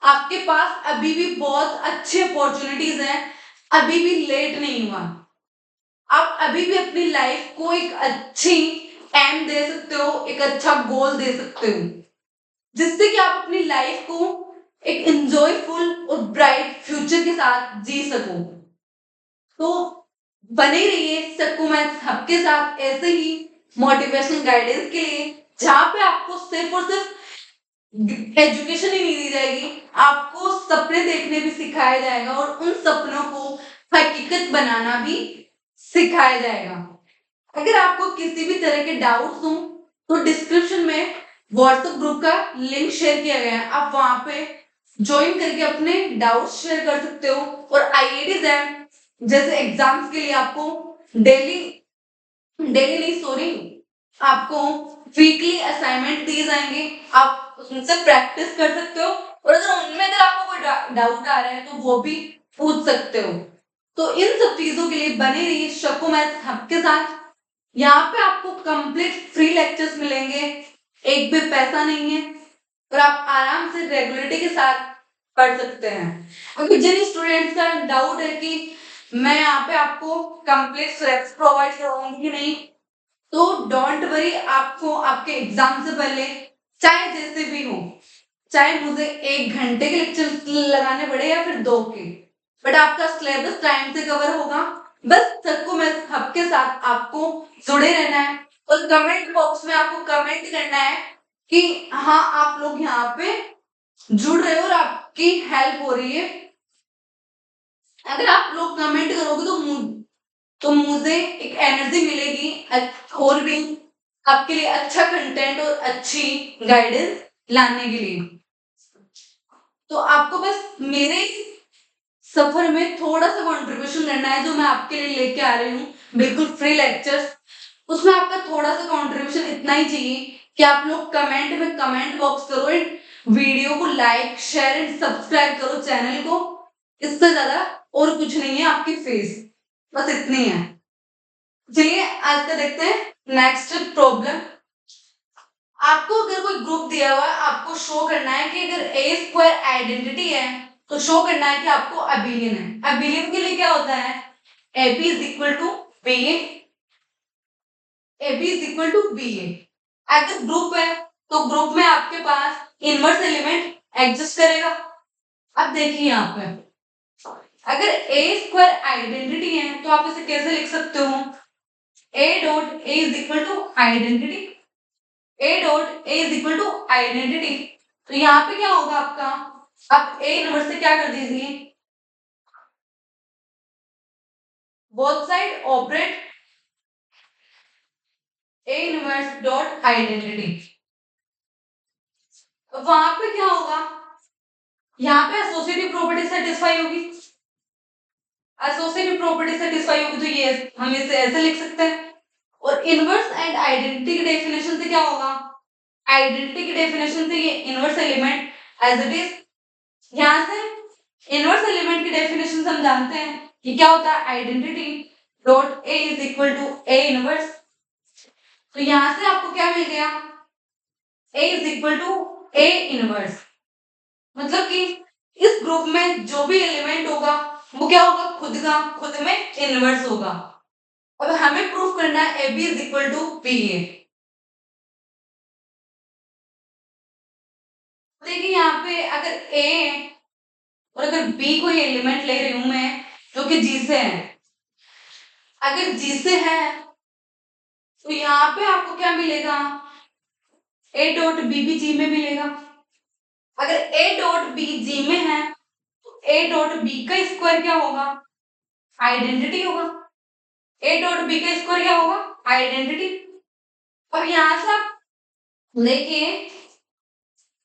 आपके पास अभी भी बहुत अच्छे अपॉर्चुनिटीज हैं, अभी भी लेट नहीं हुआ। आप अभी भी अपनी लाइफ को एक अच्छी एम दे सकते हो, एक अच्छा गोल दे सकते हो, जिससे कि आप अपनी लाइफ को एक एंजॉयफुल और ब्राइट फ्यूचर के साथ जी सको। तो बने रहिए सक्कू मैथ्स हब के साथ ऐसे ही मोटिवेशनल गाइडेंस के लिए, जहाँ पे आपको सिर्फ और सिर्फ एजुकेशन ही नहीं दी जाएगी, आपको सपने देखने भी सिखाया जाएगा और उन सपनों को हकीकत बनाना भी सिखाया जाएगा। अगर आपको किसी भी तरह के डाउट्स हो तो डिस्क्रिप्शन में व्हाट्सएप ग्रुप का लिंक शेयर किया गया है, आप वहां पे ज्वाइन करके अपने डाउट्स शेयर कर सकते हो। और आईआईटी जैसे एग्जाम्स के लिए आपको डेली डेली नहीं सॉरी आपको वीकली असाइनमेंट दिए जाएंगे, आप उनसे प्रैक्टिस कर सकते हो, और अगर आपको कोई डाउट आ रहा है तो वो भी पूछ सकते हो। तो इन सब चीजों के लिए बने रहिए शक्कू मैथ्स हब के साथ। यहाँ पे आपको कंप्लीट फ्री लेक्चर्स मिलेंगे, एक भी पैसा नहीं है, और आप आराम से रेगुलरिटी के साथ पढ़ सकते हैं। क्योंकि जिन स्टूडेंट्स का डाउट है कि मैं यहाँ पे आपको कंप्लीट सिलेबस प्रोवाइड कराऊंगी कि नहीं, तो डोंट वरी, आपको आपके एग्जाम से पहले चाहे जैसे भी हो, चाहे मुझे 1 घंटे के लेक्चर लगाने पड़े या फिर 2 के, बट आपका सिलेबस टाइम से कवर होगा। बस सबको मैं हब के साथ आपको जुड़े रहना है, और कमेंट बॉक्स में आपको कमेंट करना है कि हाँ आप लोग यहाँ पे जुड़ रहे हो और आपकी हेल्प हो रही है। अगर आप लोग कमेंट करोगे तो मुझे एक एनर्जी मिलेगी और भी आपके लिए अच्छा कंटेंट और अच्छी गाइडेंस लाने के लिए। तो आपको बस मेरे सफर में थोड़ा सा कंट्रीब्यूशन करना है, जो मैं आपके लिए लेके आ रही हूँ बिल्कुल फ्री लेक्चर्स, उसमें आपका थोड़ा सा कंट्रीब्यूशन इतना ही चाहिए कि आप लोग कमेंट में कमेंट बॉक्स करो, एंड वीडियो को लाइक शेयर एंड सब्सक्राइब करो चैनल को। इससे ज्यादा और कुछ नहीं है आपकी फेस, बस इतनी है। चलिए आज का देखते हैं नेक्स्ट प्रॉब्लम। आपको अगर कोई ग्रुप दिया हुआ है, आपको शो करना है कि अगर ए स्क्वायर आइडेंटिटी है तो शो करना है कि आपको अबिलियन है। अबिलियन के लिए क्या होता है, AB is equal to B AB is equal to B अगर ग्रुप है तो ग्रुप में आपके पास इनवर्स एलिमेंट एग्जिस्ट करेगा। अब देखिए यहाँ पे अगर ए स्क्वायर आइडेंटिटी है तो आप इसे कैसे लिख सकते हो, A dot A is equal to identity, A dot A is equal to identity. तो यहाँ पे क्या होगा आपका, आप A इनवर्स से क्या कर दीजिए, both side operate A inverse dot identity. वहां पे क्या होगा, यहाँ पे एसोसिएटिव प्रॉपर्टी सेटिस्फाई होगी, एसोसिएटिव प्रॉपर्टी सेटिस्फाई होगी, तो ये हम इसे ऐसे लिख सकते हैं। और इनवर्स एंड आइडेंटिटी की डेफिनेशन से क्या होगा, आइडेंटिटी की डेफिनेशन से ये inverse element as it is, यहाँ से इनवर्स एलिमेंट की डेफिनेशन हम जानते हैं कि क्या होता है, identity dot a is equal to a inverse. तो यहां से आपको क्या मिल गया, a is equal to a inverse, मतलब कि इस ग्रुप में जो भी एलिमेंट होगा वो क्या होगा, खुद में इनवर्स होगा। अब हमें प्रूफ करना है AB is equal to BA। देखिए यहाँ पे अगर A और अगर B कोई एलिमेंट ले रही हूं मैं जो कि G से है, अगर G से है तो यहाँ पे आपको क्या मिलेगा, A डॉट B भी G में मिलेगा। अगर A डॉट B G में है तो A डॉट B का स्क्वायर क्या होगा, आइडेंटिटी होगा। A डॉट B का स्क्वायर क्या होगा, आइडेंटिटी। अब यहां से आप देखिए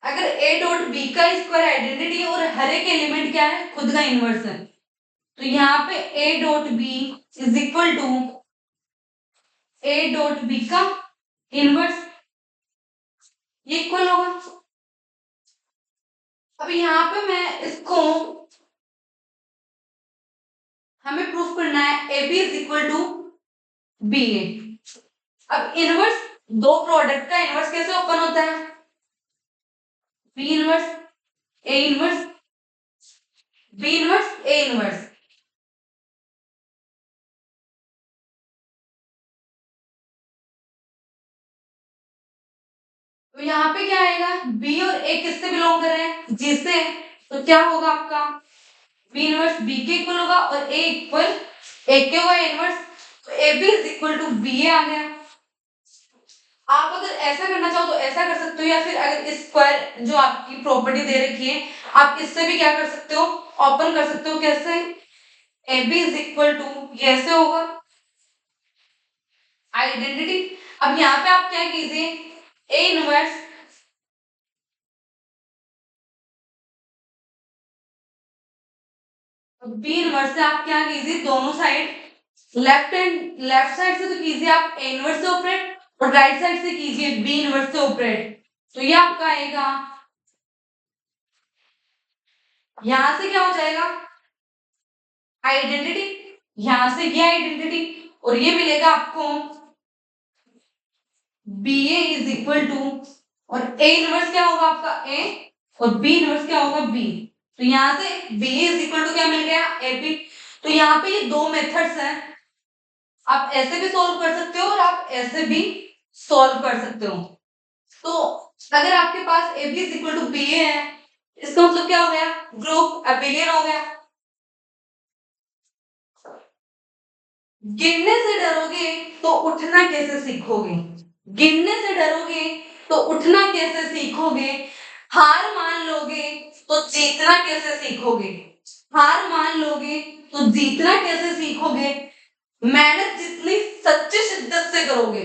अगर A डॉट B का स्क्वायर आइडेंटिटी है और हर एक एलिमेंट क्या है, खुद का इनवर्स है, तो यहाँ पे A dot B is equal to A dot B का इनवर्स, ये इक्वल होगा। अब यहाँ पे मैं इसको हमें प्रूफ करना है AB is equal to BA। अब इनवर्स, दो प्रोडक्ट का इनवर्स कैसे ओपन होता है, B inverse A inverse, B inverse A inverse. तो यहाँ पे क्या आएगा, B और A किससे बिलोंग कर रहे हैं, G से, तो क्या होगा आपका B इनवर्स B के इक्वल होगा और A इक्वल A के होगा इनवर्स, तो AB is equal to BA आ गया। आप अगर ऐसा करना चाहो तो ऐसा कर सकते हो, या फिर अगर स्क्वायर जो आपकी प्रॉपर्टी दे रखी है आप इससे भी क्या कर सकते हो, ओपन कर सकते हो। कैसे, AB इज इक्वल टू ये ऐसे होगा आइडेंटिटी। अब यहाँ पे आप क्या कीजिए, A इनवर्स B इनवर्स से आप क्या कीजिए, दोनों साइड लेफ्ट साइड से तो कीजिए आप A इनवर्स से ऑपरेट और राइट साइड से कीजिए B इनवर्स से ऑपरेट, तो ये आपका आएगा, यहां से क्या हो जाएगा आइडेंटिटी, यहां से ये आइडेंटिटी और ये मिलेगा आपको BA इज इक्वल टू, और A इनवर्स क्या होगा आपका A और B इनवर्स क्या होगा B, तो यहां से BA इज इक्वल टू क्या मिल गया AB। तो यहाँ पे ये दो मेथड्स हैं, आप ऐसे भी सॉल्व कर सकते हो और आप ऐसे भी सॉल्व कर सकते हो। तो अगर आपके पास AB is equal to BA है, इसका मतलब क्या हो गया, ग्रुप अबिलियन हो गया। गिरने से डरोगे तो उठना कैसे सीखोगे, गिरने से डरोगे तो उठना कैसे सीखोगे, हार मान लोगे तो जीतना कैसे सीखोगे, हार मान लोगे तो जीतना कैसे सीखोगे। मेहनत जितनी सच्ची शिद्दत से करोगे,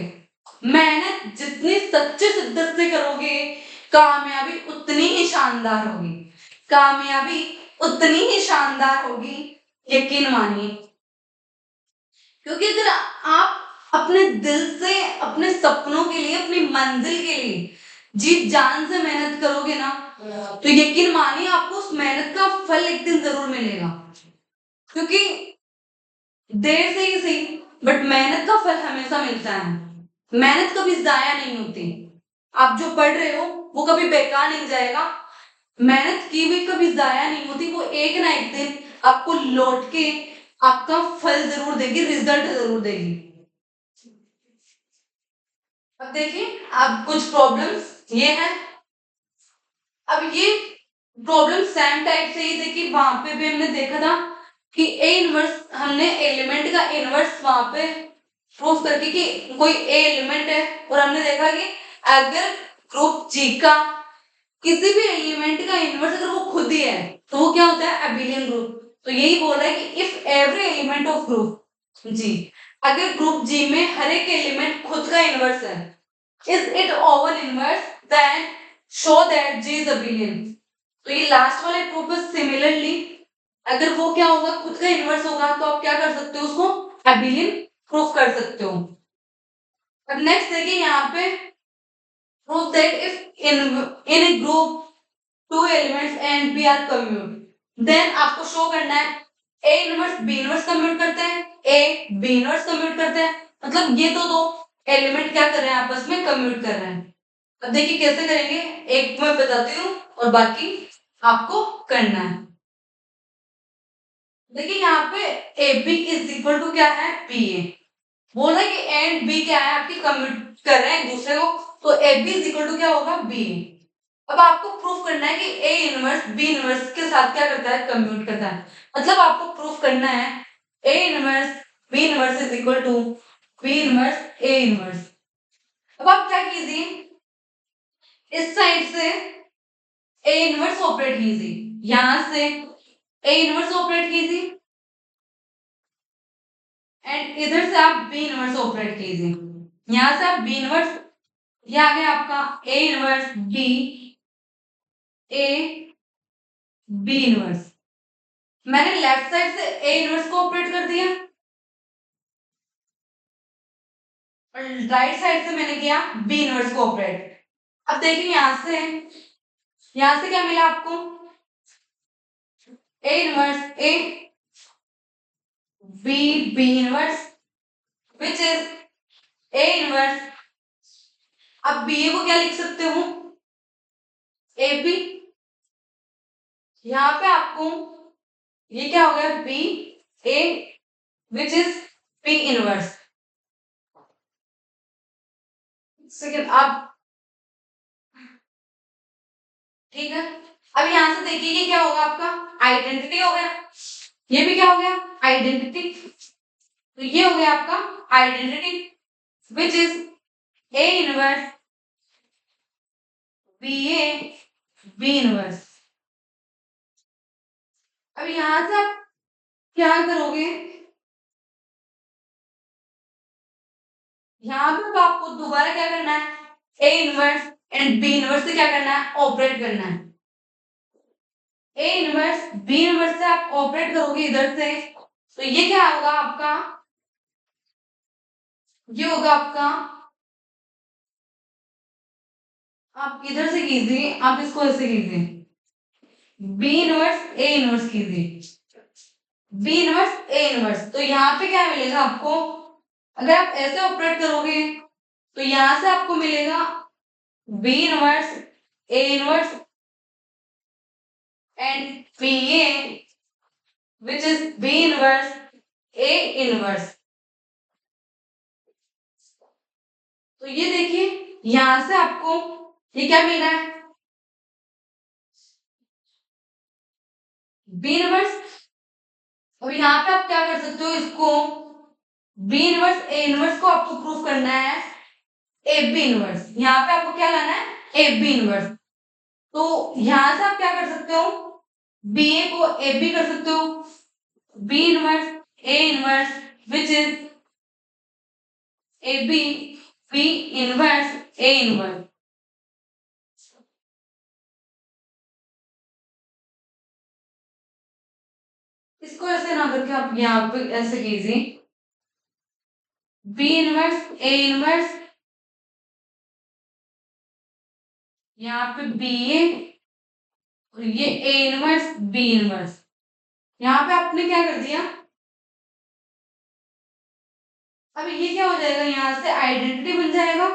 मेहनत जितनी सच्ची शिद्दत से करोगे कामयाबी उतनी ही शानदार होगी, कामयाबी उतनी ही शानदार होगी, यकीन मानिए। क्योंकि अगर आप अपने दिल से अपने सपनों के लिए, अपनी मंजिल के लिए जी जान से मेहनत करोगे ना, तो यकीन मानिए आपको उस मेहनत का फल एक दिन जरूर मिलेगा। क्योंकि देर से ही सही बट मेहनत का फल हमेशा मिलता है, मेहनत कभी जाया नहीं होती। आप जो पढ़ रहे हो वो कभी बेकार नहीं जाएगा, मेहनत की हुई कभी जाया नहीं होती, वो एक ना एक दिन आपको लौट के आपका फल जरूर देगी, रिजल्ट जरूर देगी। अब देखिए अब कुछ प्रॉब्लम्स ये है, अब ये प्रॉब्लम सेम टाइप से ही देखिए, वहां पे भी हमने देखा था कि ए इनवर्स, हमने एलिमेंट का इनवर्स वहां पे प्रूफ करके कि कोई ए एलिमेंट है, और हमने देखा कि अगर ग्रुप जी का किसी भी एलिमेंट का इनवर्स अगर वो खुद ही है तो वो क्या होता है, अबिलियन ग्रुप। तो यही बोल रहा है कि if every element of group G, अगर ग्रुप जी में हर एक एलिमेंट खुद का इनवर्स है, is it oval inverse, then show that G is abelian। तो ये लास्ट वाले प्रूफ है। सिमिलरली अगर वो क्या होगा, खुद का इनवर्स होगा, तो आप क्या कर सकते हो, उसको एबिलियन प्रूफ कर सकते हो। अब नेक्स्ट देखिए यहाँ पे, proof that if in a group two elements A and B are commute, then आपको शो करना है A inverse B inverse commute करते हैं, A B इनवर्स कम्यूट करते हैं, मतलब ये तो दो एलिमेंट क्या कर रहे हैं, आपस में कम्यूट कर रहे हैं। अब देखिए कैसे करेंगे, एक मैं बताती हूँ और बाकी आपको करना है। देखिए यहाँ पे A B is equal to क्या है, बी ए। बोल रहा है कि एंड बी क्या है, आपकी कम्यूट कर रहे हैं एक दूसरे को, तो A B is equal to क्या होगा, बी ए। अब आपको प्रूफ करना है कि ए इनवर्स बी इनवर्स के साथ क्या करता है, कम्यूट करता है। मतलब आपको प्रूफ करना है A inverse B inverse is equal to B inverse A inverse. अब आप क्या कीजिए, इस साइड से ए इनवर्स ऑपरेट कीजिए, यहां से ए इनवर्स ऑपरेट कीजिए, एंड इधर से आप बी इनवर्स ऑपरेट कीजिए। यहां से आप बी इनवर्स, ये आ गया आपका A inverse B A B inverse. मैंने लेफ्ट साइड से ए इनवर्स को ऑपरेट कर दिया और राइट साइड से मैंने किया बी इनवर्स को ऑपरेट। अब देखिए यहां से क्या मिला आपको, A inverse A B B inverse which is A inverse. अब बी ए को क्या लिख सकते हो, ए बी। यहाँ पे आपको ये क्या हो गया, B A which is B inverse. Second अब ठीक है। अब यहां से देखिए ये क्या होगा, आपका आइडेंटिटी हो गया, ये भी क्या हो गया, आइडेंटिटी। तो ये हो गया आपका identity which is A inverse B A B inverse. अब यहां से आप क्या करोगे, यहाँ पे अब आपको दोबारा क्या करना है, A inverse and B inverse से क्या करना है, ऑपरेट करना है। ए इनवर्स बी इनवर्स से आप ऑपरेट करोगे इधर से, तो ये क्या होगा आपका, ये होगा आपका, आप इधर से कीजिए, आप इसको ऐसे कीजिए, बी इनवर्स ए इनवर्स कीजिए, बी इनवर्स ए इनवर्स। तो यहाँ पे क्या मिलेगा आपको, अगर आप ऐसे ऑपरेट करोगे तो यहां से आपको मिलेगा B inverse A inverse and B A which is B inverse A inverse. तो ये देखिए यहां से आपको ये क्या मिल रहा है, बी इनवर्स। और यहाँ पे आप क्या कर सकते हो, इसको बी इनवर्स ए इनवर्स को आपको प्रूफ करना है ए बी इनवर्स। यहाँ पे आपको क्या लाना है, ए बी इनवर्स। तो यहां से आप क्या कर सकते हो, बी ए को ए बी कर सकते हो, B inverse A inverse which is A B B inverse A inverse. इसको ऐसे ना करके आप यहाँ पे ऐसे कीजिए, बी इनवर्स ए इनवर्स, यहाँ पे बी ए और ये ए इनवर्स बी इनवर्स। यहाँ पे आपने क्या कर दिया, अब ये क्या हो जाएगा, यहाँ से आइडेंटिटी बन जाएगा,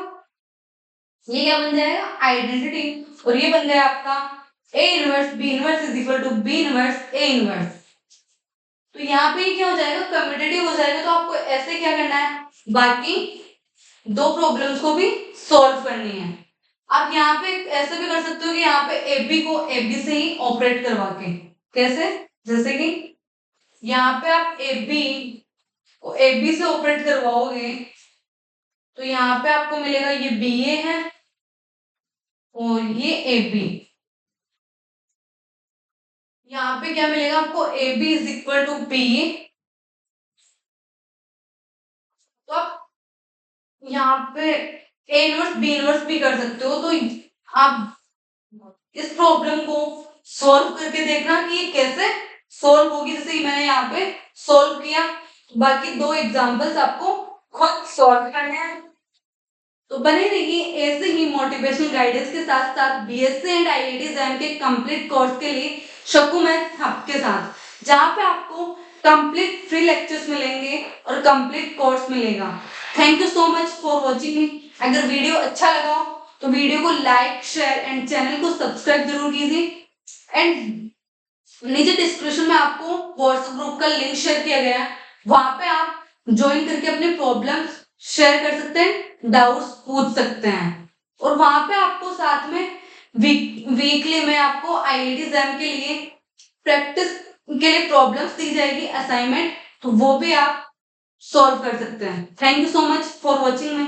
ये क्या बन जाएगा, आइडेंटिटी। और ये बन गया आपका A inverse B inverse is equal to B inverse A inverse. तो यहाँ पे क्या हो जाएगा, कम्यूटेटिव हो जाएगा। तो आपको ऐसे क्या करना है, बाकी दो प्रॉब्लम्स को भी सॉल्व करनी है। आप यहाँ पे ऐसे भी कर सकते हो कि यहाँ पे ए बी को ए बी से ही ऑपरेट करवा के, कैसे, जैसे कि यहाँ पे आप ए बी को ए बी से ऑपरेट करवाओगे तो यहाँ पे आपको मिलेगा ये बी ए है और ये ए बी। यहाँ पे क्या मिलेगा आपको, a B is equal to b a. तो आप यहाँ पे ए इनवर्स बी इनवर्स भी कर सकते हो। तो आप इस प्रॉब्लम को सॉल्व करके देखना कि ये कैसे सॉल्व होगी, जैसे कि मैंने यहाँ पे सॉल्व किया। बाकी दो एग्जांपल्स आपको खुद सॉल्व करने हैं। तो बने रहिए ऐसे ही मोटिवेशनल गाइडेंस के साथ साथ बीएससी एंड आईआईटी जैम के कंप्लीट कोर्स के लिए शकु मैथ हब के साथ, जहाँ पे आपको कंप्लीट फ्री लेक्चर्स मिलेंगे और कंप्लीट कोर्स मिलेगा। Thank you so much for watching मी। अगर वीडियो अच्छा लगा हो तो वीडियो को लाइक शेयर एंड चैनल को सब्सक्राइब जरूर कीजिए। एंड नीचे डिस्क्रिप्शन में आपको व्हाट्सएप ग्रुप का लिंक शेयर किया गया है, वहां पे आप ज्वाइन करके अपने प्रॉब्लम्स शेयर कर सकते हैं, डाउट्स पूछ सकते हैं, और वहां पे आपको साथ में वीकली में आपको आईआईटी एग्जाम के लिए प्रैक्टिस के लिए प्रॉब्लम्स दी जाएगी, असाइनमेंट, तो वो भी आप सॉल्व कर सकते हैं। Thank you so much for watching me.